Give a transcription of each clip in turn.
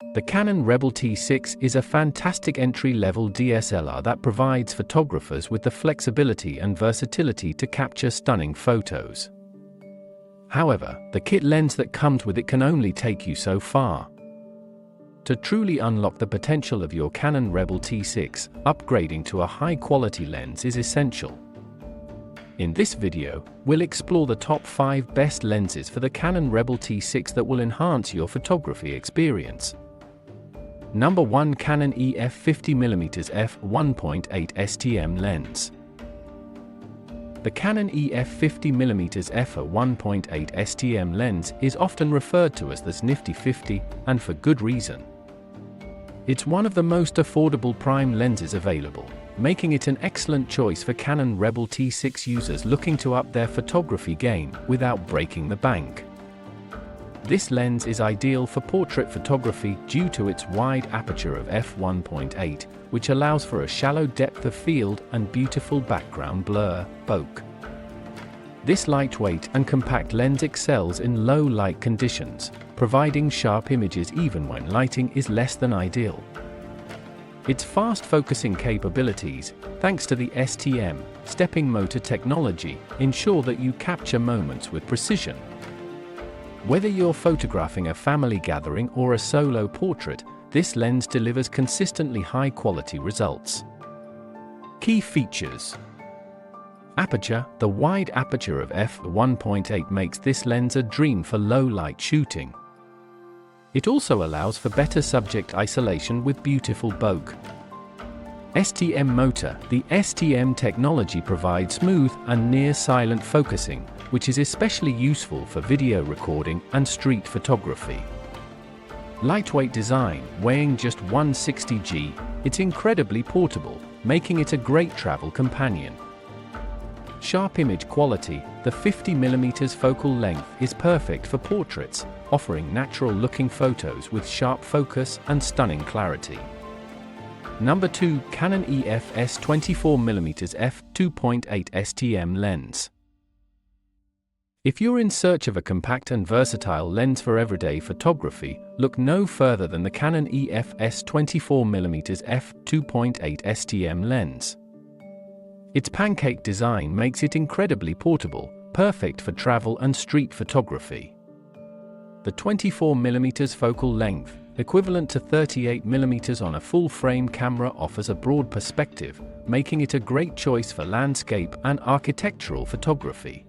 The Canon Rebel T6 is a fantastic entry-level DSLR that provides photographers with the flexibility and versatility to capture stunning photos. However, the kit lens that comes with it can only take you so far. To truly unlock the potential of your Canon Rebel T6, upgrading to a high-quality lens is essential. In this video, we'll explore the top 5 best lenses for the Canon Rebel T6 that will enhance your photography experience. Number 1. Canon EF-50mm f1.8 STM Lens. The Canon EF-50mm f1.8 STM lens is often referred to as the Nifty 50, and for good reason. It's one of the most affordable prime lenses available, making it an excellent choice for Canon Rebel T6 users looking to up their photography game without breaking the bank. This lens is ideal for portrait photography due to its wide aperture of f1.8, which allows for a shallow depth of field and beautiful background blur, bokeh. This lightweight and compact lens excels in low light conditions, providing sharp images even when lighting is less than ideal. Its fast focusing capabilities, thanks to the STM stepping motor technology, ensure that you capture moments with precision. Whether you're photographing a family gathering or a solo portrait, this lens delivers consistently high-quality results. Key features. Aperture. The wide aperture of f1.8 makes this lens a dream for low-light shooting. It also allows for better subject isolation with beautiful bokeh. STM motor. The STM technology provides smooth and near-silent focusing, which is especially useful for video recording and street photography. Lightweight design. Weighing just 160 g, it's incredibly portable, making it a great travel companion. Sharp image quality. The 50mm focal length is perfect for portraits, offering natural-looking photos with sharp focus and stunning clarity. Number 2. Canon EF-S 24mm f2.8 STM Lens. If you're in search of a compact and versatile lens for everyday photography, look no further than the Canon EF-S 24mm f2.8 STM lens. Its pancake design makes it incredibly portable, perfect for travel and street photography. The 24mm focal length, equivalent to 38mm on a full-frame camera, offers a broad perspective, making it a great choice for landscape and architectural photography.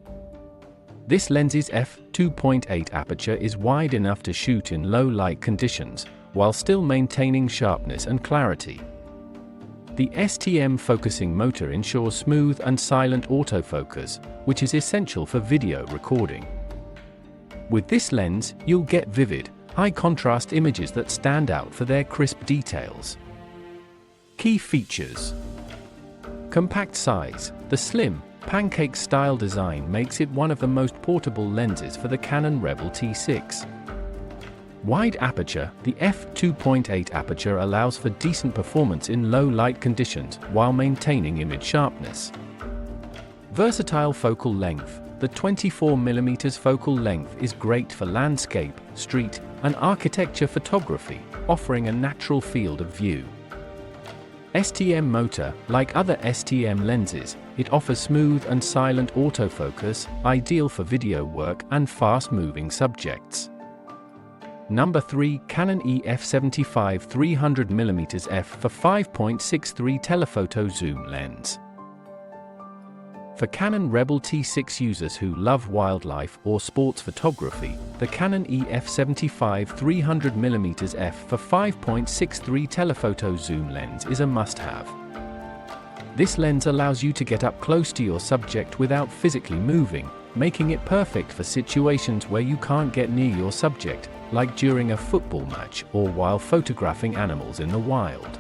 This lens's f2.8 aperture is wide enough to shoot in low-light conditions, while still maintaining sharpness and clarity. The STM focusing motor ensures smooth and silent autofocus, which is essential for video recording. With this lens, you'll get vivid, high-contrast images that stand out for their crisp details. Key features. Compact size. The slim, pancake-style design makes it one of the most portable lenses for the Canon Rebel T6. Wide aperture. The f2.8 aperture allows for decent performance in low-light conditions while maintaining image sharpness. Versatile focal length. The 24mm focal length is great for landscape, street, and architecture photography, offering a natural field of view. STM motor. Like other STM lenses, it offers smooth and silent autofocus, ideal for video work and fast-moving subjects. Number 3. Canon EF-75 300mm f for 5.63 telephoto zoom lens. For Canon Rebel T6 users who love wildlife or sports photography, the Canon EF-75 300mm f for 5.63 telephoto zoom lens is a must-have. This lens allows you to get up close to your subject without physically moving, making it perfect for situations where you can't get near your subject, like during a football match or while photographing animals in the wild.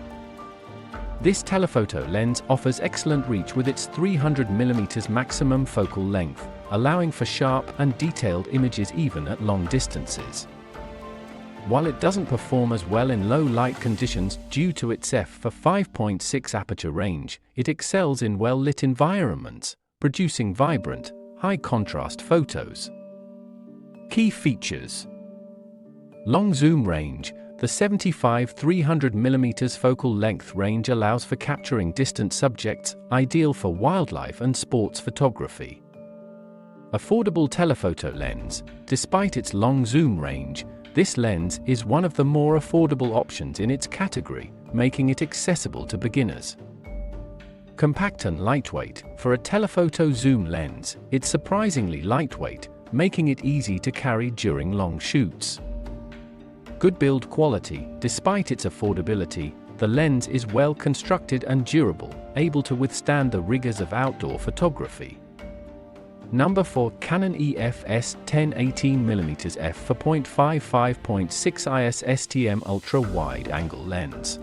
This telephoto lens offers excellent reach with its 300mm maximum focal length, allowing for sharp and detailed images even at long distances. While it doesn't perform as well in low light conditions due to its f/5.6 aperture range, it excels in well-lit environments, producing vibrant, high-contrast photos. Key features. Long zoom range. The 75-300mm focal length range allows for capturing distant subjects, ideal for wildlife and sports photography. Affordable telephoto lens. Despite its long zoom range, this lens is one of the more affordable options in its category, making it accessible to beginners. Compact and lightweight. For a telephoto zoom lens, it's surprisingly lightweight, making it easy to carry during long shoots. Good build quality. Despite its affordability, the lens is well constructed and durable, able to withstand the rigors of outdoor photography. Number 4. Canon EF-S 10-18mm f4.55.6 IS STM Ultra Wide Angle Lens.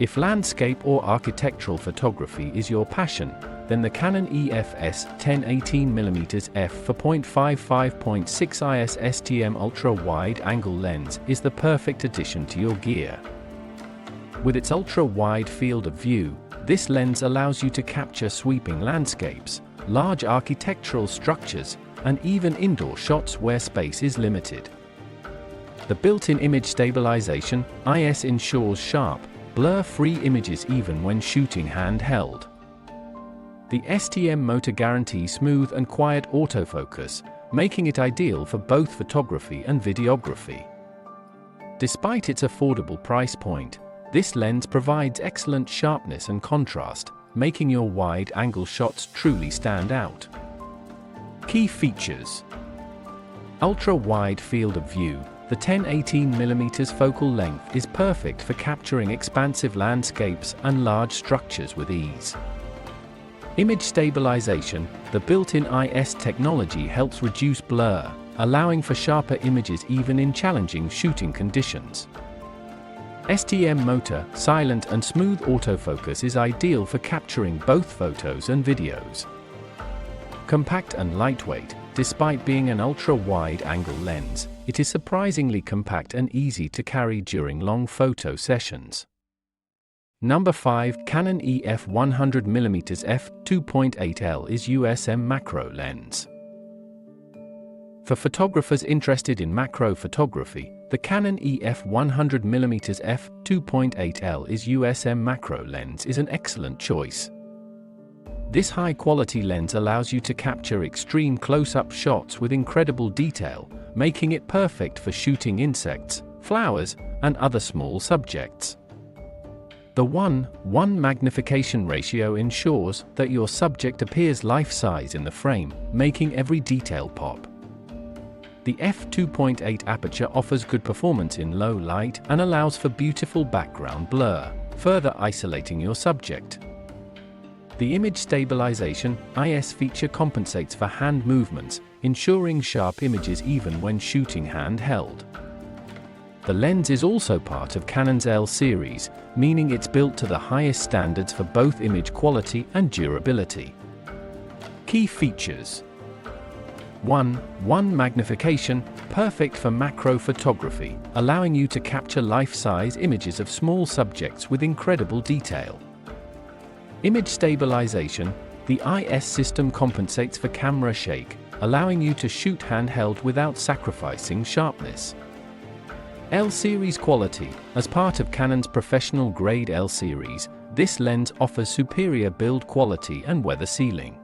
If landscape or architectural photography is your passion, then the Canon EF-S 10-18mm f4.55.6 IS STM Ultra Wide Angle Lens is the perfect addition to your gear. With its ultra-wide field of view, this lens allows you to capture sweeping landscapes, large architectural structures, and even indoor shots where space is limited. The built-in image stabilization, IS, ensures sharp, blur-free images even when shooting handheld. The STM motor guarantees smooth and quiet autofocus, making it ideal for both photography and videography. Despite its affordable price point, this lens provides excellent sharpness and contrast, making your wide-angle shots truly stand out. Key features. Ultra-wide field of view. The 10-18mm focal length is perfect for capturing expansive landscapes and large structures with ease. Image stabilization. The built-in IS technology helps reduce blur, allowing for sharper images even in challenging shooting conditions. STM motor, silent and smooth autofocus is ideal for capturing both photos and videos. Compact and lightweight. Despite being an ultra-wide angle lens, it is surprisingly compact and easy to carry during long photo sessions. Number 5. Canon EF-100mm f2.8L is USM macro lens. For photographers interested in macro photography, the Canon EF-100mm f2.8L is USM macro lens is an excellent choice. This high-quality lens allows you to capture extreme close-up shots with incredible detail, making it perfect for shooting insects, flowers, and other small subjects. The 1:1 magnification ratio ensures that your subject appears life-size in the frame, making every detail pop. The f2.8 aperture offers good performance in low light and allows for beautiful background blur, further isolating your subject. The image stabilization, IS feature compensates for hand movements, ensuring sharp images even when shooting handheld. The lens is also part of Canon's L series, meaning it's built to the highest standards for both image quality and durability. Key features. 1:1 magnification, perfect for macro photography, allowing you to capture life-size images of small subjects with incredible detail. Image stabilization, the IS system compensates for camera shake, allowing you to shoot handheld without sacrificing sharpness. L series quality, as part of Canon's professional-grade L series, this lens offers superior build quality and weather sealing.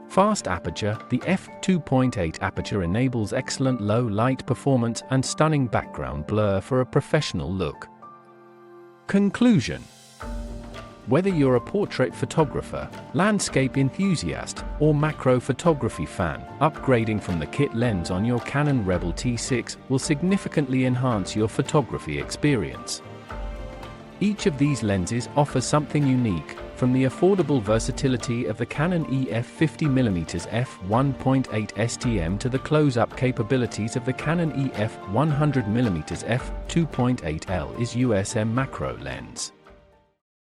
Fast aperture, the f2.8 aperture enables excellent low light performance and stunning background blur for a professional look. Conclusion. Whether you're a portrait photographer, landscape enthusiast, or macro photography fan, upgrading from the kit lens on your Canon Rebel T6 will significantly enhance your photography experience. Each of these lenses offers something unique, from the affordable versatility of the Canon EF-50mm f1.8 STM to the close-up capabilities of the Canon EF-100mm f2.8L is USM macro lens.